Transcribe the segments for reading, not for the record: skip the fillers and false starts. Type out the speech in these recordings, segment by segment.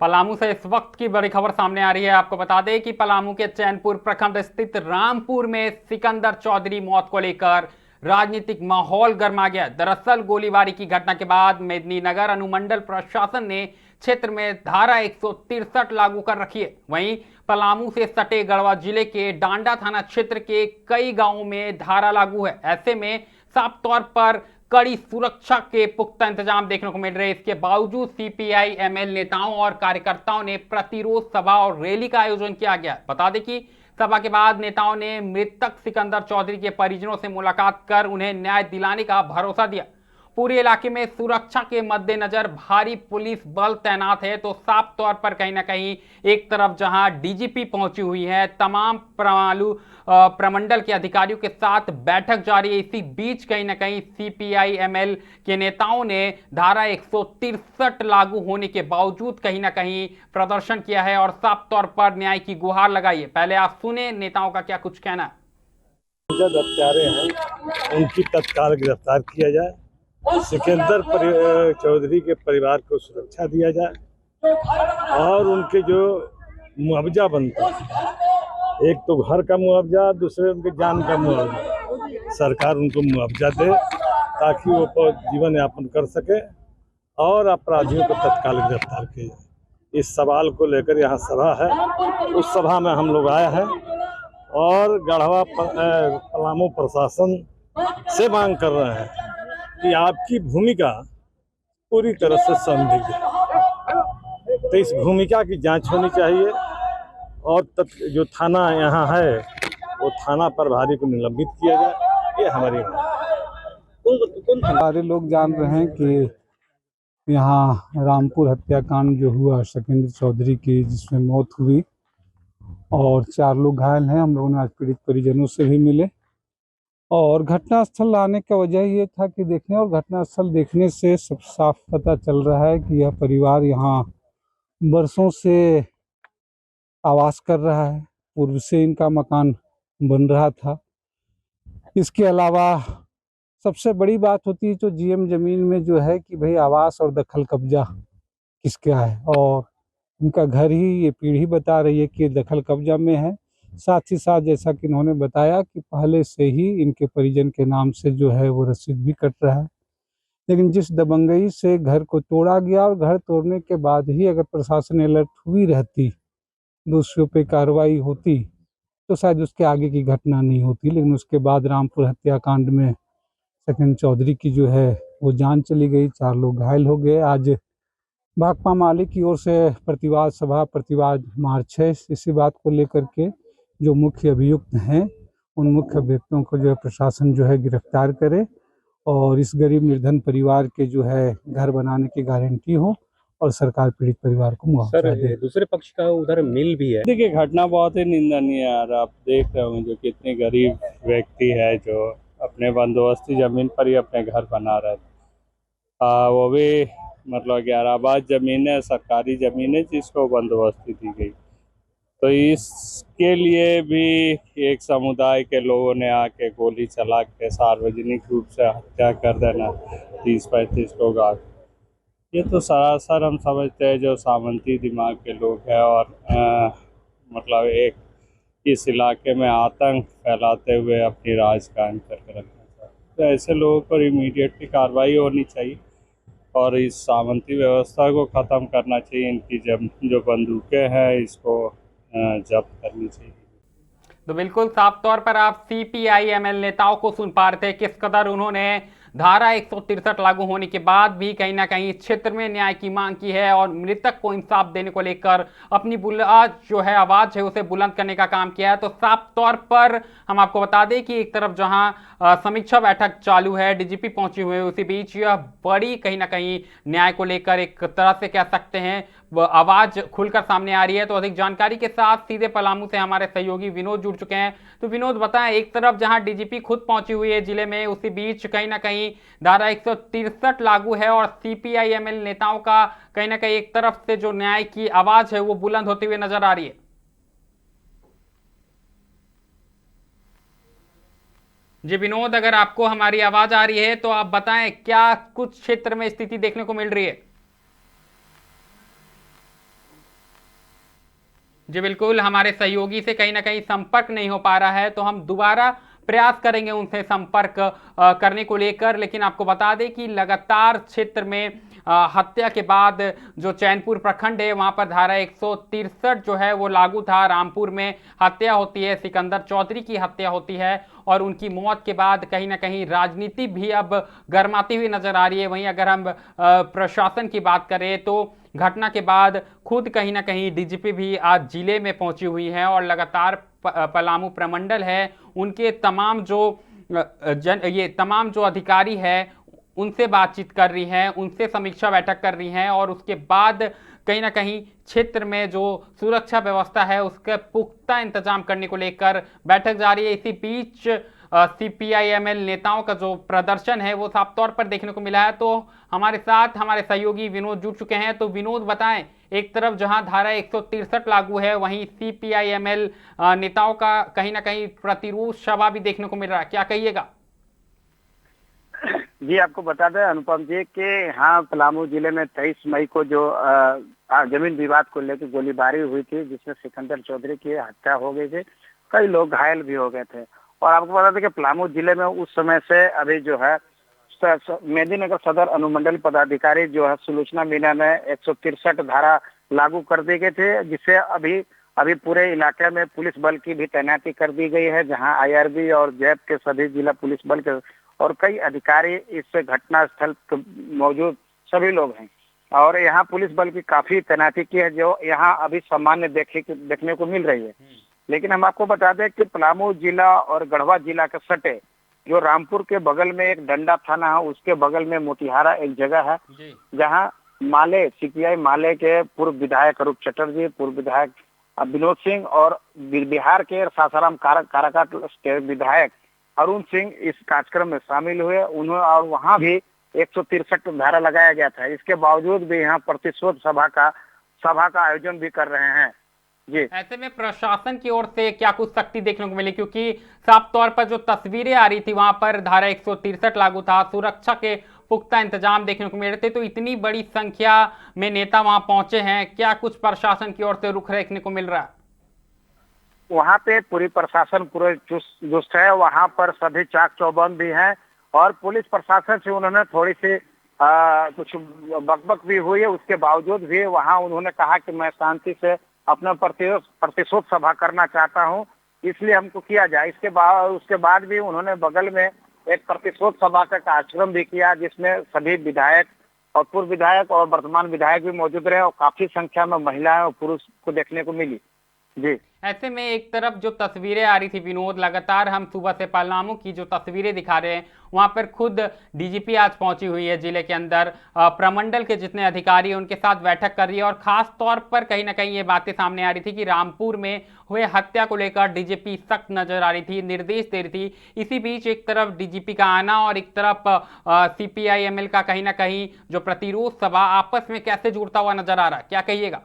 पलामू से इस वक्त की बड़ी खबर सामने आ रही है। आपको बता दें कि पलामू के चैनपुर प्रखंड स्थित रामपुर में सिकंदर चौधरी मौत को लेकर राजनीतिक माहौल गर्मा गया। दरअसल गोलीबारी की घटना के बाद मेदिनीनगर अनुमंडल प्रशासन ने क्षेत्र में धारा 163 लागू कर रखी है। वहीं पलामू से सटे गढ़वा जिले के डांडा थाना क्षेत्र के कई गांवों में धारा लागू है। ऐसे में साफ तौर पर कड़ी सुरक्षा के पुख्ता इंतजाम देखने को मिल रहे हैं। इसके बावजूद सीपीआई एमएल नेताओं और कार्यकर्ताओं ने प्रतिरोध सभा और रैली का आयोजन किया गया। बता दें कि सभा के बाद नेताओं ने मृतक सिकंदर चौधरी के परिजनों से मुलाकात कर उन्हें न्याय दिलाने का भरोसा दिया। पूरे इलाके में सुरक्षा के मद्देनजर भारी पुलिस बल तैनात है। तो साफ तौर पर कहीं ना कहीं एक तरफ जहां डीजीपी पहुंची हुई है, तमाम प्रमंडल के अधिकारियों के साथ बैठक जारी है। इसी बीच कहीं ना कहीं सीपीआई एमएल के नेताओं ने धारा 163 लागू होने के बावजूद कहीं ना कहीं प्रदर्शन किया है और साफ तौर पर न्याय की गुहार लगाई है। पहले आप सुने नेताओं का क्या कुछ कहना है। हत्यारे हैं उनकी तत्काल गिरफ्तार किया जाए, सिकंदर चौधरी के परिवार को सुरक्षा दिया जाए और उनके जो मुआवजा बनता है, एक तो घर का मुआवजा, दूसरे उनके जान का मुआवजा, सरकार उनको मुआवजा दे ताकि वो जीवन यापन कर सके और अपराधियों को तत्काल गिरफ्तार किया जाए। इस सवाल को लेकर यहाँ सभा है, उस सभा में हम लोग आए हैं और गढ़वा पलामू प्रशासन से मांग कर रहे हैं कि आपकी भूमिका पूरी तरह से संदिग्ध है, तो इस भूमिका की जांच होनी चाहिए और जो थाना यहाँ है वो थाना प्रभारी को निलंबित किया जाए। ये हमारी सारे लोग जान रहे हैं कि यहाँ रामपुर हत्याकांड जो हुआ सिकंदर चौधरी की, जिसमें मौत हुई और 4 लोग घायल हैं। हम लोगों ने आज पीड़ित परिजनों से भी मिले और घटनास्थल आने का वजह ये था कि देखने, और घटनास्थल देखने से सब साफ पता चल रहा है कि यह परिवार यहाँ बरसों से आवास कर रहा है। पूर्व से इनका मकान बन रहा था। इसके अलावा सबसे बड़ी बात होती है जो जीएम जमीन में जो है कि भाई आवास और दखल कब्जा किसका है, और इनका घर ही ये पीढ़ी बता रही है कि दखल कब्जा में है। साथ ही साथ जैसा कि इन्होंने बताया कि पहले से ही इनके परिजन के नाम से जो है वो रसीद भी कट रहा है। लेकिन जिस दबंगई से घर को तोड़ा गया और घर तोड़ने के बाद ही अगर प्रशासन अलर्ट हुई रहती, दोषियों पे कार्रवाई होती, तो शायद उसके आगे की घटना नहीं होती। लेकिन उसके बाद रामपुर हत्याकांड में सिकंदर चौधरी की जो है वो जान चली गई, 4 लोग घायल हो गए। आज भाकपा माले की ओर से प्रतिवाद सभा, प्रतिवाद मार्च है। इसी बात को लेकर के जो मुख्य अभियुक्त हैं उन मुख्य अभियुक्तों को जो है प्रशासन जो है गिरफ्तार करे और इस गरीब निर्धन परिवार के जो है घर बनाने की गारंटी हो और सरकार पीड़ित परिवार को मुआवजा दे। दूसरे पक्ष का उधर मिल भी है। देखिए, घटना बहुत ही निंदनीय है यार। आप देख रहे होंगे जो कितने गरीब व्यक्ति है जो अपने बंदोबस्ती जमीन पर ही अपने घर बना रहे थे। वो भी मतलब 11 आबाद जमीन है, सरकारी जमीन है जिसको बंदोबस्ती दी गई। तो इसके लिए भी एक समुदाय के लोगों ने आके गोली चला के सार्वजनिक रूप से हत्या कर देना 30-35 लोग आके, ये तो सरासर हम समझते हैं जो सामंती दिमाग के लोग हैं और मतलब एक इस इलाके में आतंक फैलाते हुए अपनी राज कायम करके रखना चाहते हैं। तो ऐसे लोगों पर इमीडिएटली कार्रवाई होनी चाहिए और इस सामंती व्यवस्था को ख़त्म करना चाहिए। इनकी जो बंदूकें हैं इसको जब्त करनी चाहिए। तो बिल्कुल साफ तौर पर आप सीपीआई एमएल नेताओं को सुन पा रहे थे किस कदर उन्होंने धारा 163 लागू होने के बाद भी कहीं ना कहीं क्षेत्र में न्याय की मांग की है और मृतक को इंसाफ देने को लेकर अपनी जो है आवाज है उसे बुलंद करने का काम किया है। तो साफ तौर पर हम आपको बता दें कि एक तरफ जहां समीक्षा बैठक चालू है, डीजीपी पहुंची हुई है, उसी बीच यह बड़ी कहीं ना कहीं न्याय को लेकर एक तरह से कह सकते हैं आवाज खुलकर सामने आ रही है। तो अधिक जानकारी के साथ सीधे पलामू से हमारे सहयोगी विनोद जुड़ चुके हैं। तो विनोद बताएं, एक तरफ जहां डीजीपी खुद पहुंची हुई है जिले में, उसी बीच कहीं ना कहीं धारा 163 लागू है और सीपीआई एमएल नेताओं का कहीं ना कहीं एक तरफ से जो न्याय की आवाज है वो बुलंद होती हुई नजर आ रही है। जी विनोद, अगर आपको हमारी आवाज आ रही है तो आप बताएं क्या कुछ क्षेत्र में स्थिति देखने को मिल रही है। जी बिल्कुल, हमारे सहयोगी से कहीं ना कहीं संपर्क नहीं हो पा रहा है, तो हम दोबारा प्रयास करेंगे उनसे संपर्क करने को लेकर। लेकिन आपको बता दें कि लगातार क्षेत्र में हत्या के बाद जो चैनपुर प्रखंड है वहां पर धारा 163 जो है वो लागू था। रामपुर में हत्या होती है, सिकंदर चौधरी की हत्या होती है और उनकी मौत के बाद कहीं ना कहीं राजनीति भी अब गर्माती हुई नजर आ रही है। वहीं अगर हम प्रशासन की बात करें तो घटना के बाद खुद कहीं ना कहीं डीजीपी भी आज जिले में पहुंची हुई है और लगातार पलामू प्रमंडल है उनके तमाम जो तमाम जो अधिकारी है उनसे बातचीत कर रही हैं, उनसे समीक्षा बैठक कर रही हैं और उसके बाद कहीं ना कहीं क्षेत्र में जो सुरक्षा व्यवस्था है उसके पुख्ता इंतजाम करने को लेकर बैठक जारी है। इसी बीच सीपीआईएमएल नेताओं का जो प्रदर्शन है वो साफ तौर पर देखने को मिला है। तो हमारे साथ हमारे सहयोगी विनोद जुड़ चुके हैं। तो विनोद बताएं, एक तरफ जहां धारा 163 लागू है वहीं सीपीआईएमएल नेताओं का कहीं ना कहीं प्रतिरोध सभा भी देखने को मिल रहा है, क्या कहिएगा? जी आपको बता दें अनुपम जी कि यहाँ पलामू जिले में 23 मई को जो जमीन विवाद को लेकर गोलीबारी हुई थी जिसमें सिकंदर चौधरी की हत्या हो गई थी, कई लोग घायल भी हो गए थे। और आपको बता दें कि पलामू जिले में उस समय से अभी जो है मेदिनीनगर सदर अनुमंडल पदाधिकारी जो है सुलोचना मीना ने 163 धारा लागू कर दी गई थी, जिससे अभी पूरे इलाके में पुलिस बल की भी तैनाती कर दी गई है, जहां आईआरबी और जैप के सभी जिला पुलिस बल के और कई अधिकारी इस घटना स्थल मौजूद सभी लोग हैं। और यहाँ पुलिस बल की काफी तैनाती की है जो यहाँ अभी सामान्य देखने को मिल रही है। लेकिन हम आपको बता दें कि पलामू जिला और गढ़वा जिला के सटे जो रामपुर के बगल में एक डंडा थाना है, उसके बगल में मोतिहारा एक जगह है जहाँ माले सीपीआई माले के पूर्व विधायक अरूप चटर्जी, पूर्व विधायक विनोद सिंह और बिहार के सासाराम काराकाट के विधायक अरुण सिंह इस कार्यक्रम में शामिल हुए। उन्होंने और वहां भी 163 धारा लगाया गया था। इसके बावजूद भी यहाँ प्रतिशोध सभा का आयोजन भी कर रहे हैं। जी, ऐसे में प्रशासन की ओर से क्या कुछ सख्ती देखने को मिली? क्योंकि साफ तौर पर जो तस्वीरें आ रही थी वहां पर धारा 163 लागू था, सुरक्षा के पुख्ता इंतजाम देखने को मिल रहे थे। तो इतनी बड़ी संख्या में नेता वहां पहुंचे हैं, क्या कुछ प्रशासन की ओर से रुख देखने को मिल रहा है? वहाँ पे पूरी प्रशासन पूरे चुस्त है, वहाँ पर सभी चाक चौबंद भी हैं और पुलिस प्रशासन से उन्होंने थोड़ी सी कुछ बकबक भी हुई है। उसके बावजूद भी वहाँ उन्होंने कहा कि मैं शांति से अपना प्रतिशोध सभा करना चाहता हूँ, इसलिए हमको किया जाए। उसके बाद भी उन्होंने बगल में एक प्रतिशोध सभा का कार्यक्रम भी किया जिसमें सभी विधायक और पूर्व विधायक और वर्तमान विधायक भी मौजूद रहे और काफी संख्या में महिलाएं और पुरुष को देखने को मिली। जी, ऐसे में एक तरफ जो तस्वीरें आ रही थी विनोद, लगातार हम सुबह से पलामू की जो तस्वीरें दिखा रहे हैं वहां पर खुद डीजीपी आज पहुंची हुई है जिले के अंदर, प्रमंडल के जितने अधिकारी हैं उनके साथ बैठक कर रही है और खास तौर पर कहीं ना कहीं ये बातें सामने आ रही थी कि रामपुर में हुए हत्या को लेकर डीजीपी सख्त नजर आ रही थी, निर्देश दे रही थी। इसी बीच एक तरफ डीजीपी का आना और एक तरफ सीपीआईएमएल का कहीं ना कहीं जो प्रतिरोध सभा आपस में कैसे जुड़ता हुआ नजर आ रहा है, क्या कहिएगा?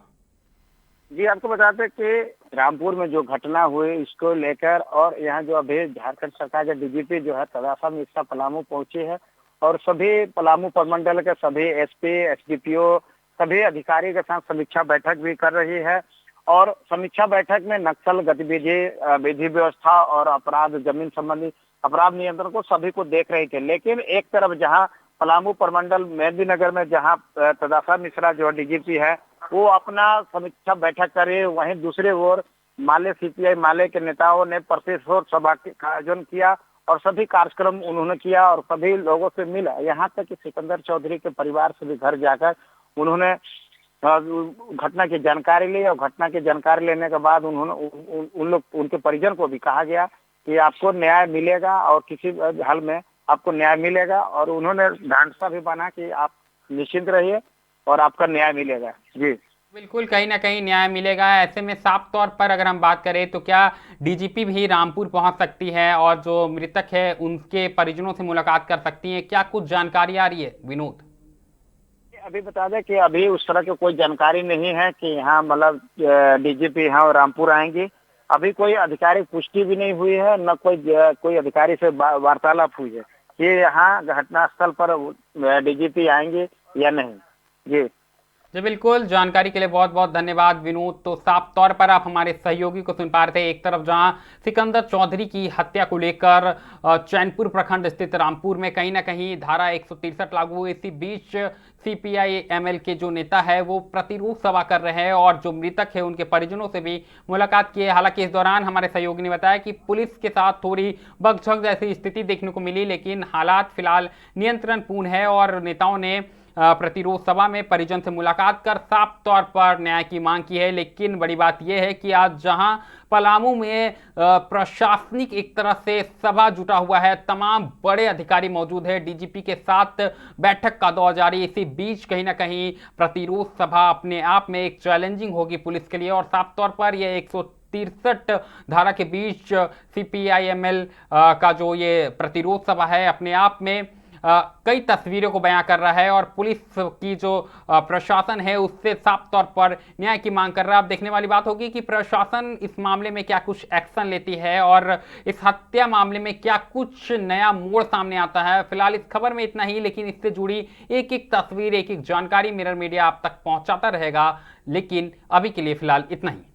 जी आपको बताते कि रामपुर में जो घटना हुई इसको लेकर और यहाँ जो अभी झारखंड सरकार के डीजीपी जो है तदासा मिश्रा पलामू पहुंची है और सभी पलामू प्रमंडल के सभी एसपी एसडीपीओ सभी अधिकारी के साथ समीक्षा बैठक भी कर रही है। और समीक्षा बैठक में नक्सल गतिविधि, विधि व्यवस्था और अपराध, जमीन संबंधी अपराध नियंत्रण को सभी को देख रही थी। लेकिन एक तरफ जहाँ पलामू प्रमंडल मेदिनीनगर में जहाँ तदासा मिश्रा जो डीजीपी है वो अपना समीक्षा बैठक करे, वहीं दूसरे ओर माले सीपीआई माले के नेताओं ने प्रतिशोध सभा का आयोजन किया और सभी कार्यक्रम उन्होंने किया और सभी लोगों से मिला। यहाँ तक कि सिकंदर चौधरी के परिवार से भी घर जाकर उन्होंने घटना की जानकारी ली और घटना की जानकारी लेने के बाद उन्होंने उनके परिजन को भी कहा गया कि आपको न्याय मिलेगा और किसी हाल में आपको न्याय मिलेगा। और उन्होंने ढांढसा भी बना कि आप निश्चिंत रहिए और आपका न्याय मिलेगा। जी बिल्कुल, कहीं ना कहीं न्याय मिलेगा। ऐसे में साफ तौर पर अगर हम बात करें तो क्या डीजीपी भी रामपुर पहुंच सकती है और जो मृतक है उनके परिजनों से मुलाकात कर सकती है, क्या कुछ जानकारी आ रही है विनोद? अभी बता दें कि अभी उस तरह की कोई जानकारी नहीं है कि यहाँ मतलब डीजीपी यहाँ रामपुर आएंगे। अभी कोई आधिकारिक पुष्टि भी नहीं हुई है, न कोई अधिकारी से वार्तालाप हुई है कि यहाँ घटनास्थल पर डीजीपी आएंगे या नहीं। जी जी बिल्कुल, जानकारी के लिए बहुत बहुत धन्यवाद विनोद। तो साफ तौर पर आप हमारे सहयोगी को सुन पा रहे थे। एक तरफ जहां सिकंदर चौधरी की हत्या को लेकर चैनपुर प्रखंड स्थित रामपुर में कहीं ना कहीं धारा 163 लागू हुई, इसी बीच सीपीआई एमएल के जो नेता है वो प्रतिरोध सभा कर रहे हैं और जो मृतक है उनके परिजनों से भी मुलाकात की है। हालांकि इस दौरान हमारे सहयोगी ने बताया कि पुलिस के साथ थोड़ी बकझक जैसी स्थिति देखने को मिली, लेकिन हालात फिलहाल नियंत्रणपूर्ण है और नेताओं ने प्रतिरोध सभा में परिजन से मुलाकात कर साफ तौर पर न्याय की मांग की है। लेकिन बड़ी बात यह है कि आज जहां पलामू में प्रशासनिक एक तरह से सभा जुटा हुआ है, तमाम बड़े अधिकारी मौजूद है, डीजीपी के साथ बैठक का दौर जारी, इसी बीच कहीं ना कहीं प्रतिरोध सभा अपने आप में एक चैलेंजिंग होगी पुलिस के लिए। और साफ तौर पर यह 163 धारा के बीच सीपीआईएमएल का जो ये प्रतिरोध सभा है अपने आप में कई तस्वीरों को बयां कर रहा है और पुलिस की जो प्रशासन है उससे साफ तौर पर न्याय की मांग कर रहा है। अब देखने वाली बात होगी कि प्रशासन इस मामले में क्या कुछ एक्शन लेती है और इस हत्या मामले में क्या कुछ नया मोड़ सामने आता है। फिलहाल इस खबर में इतना ही, लेकिन इससे जुड़ी एक एक तस्वीर, एक एक जानकारी मिरर मीडिया आप तक पहुंचाता रहेगा। लेकिन अभी के लिए फिलहाल इतना ही।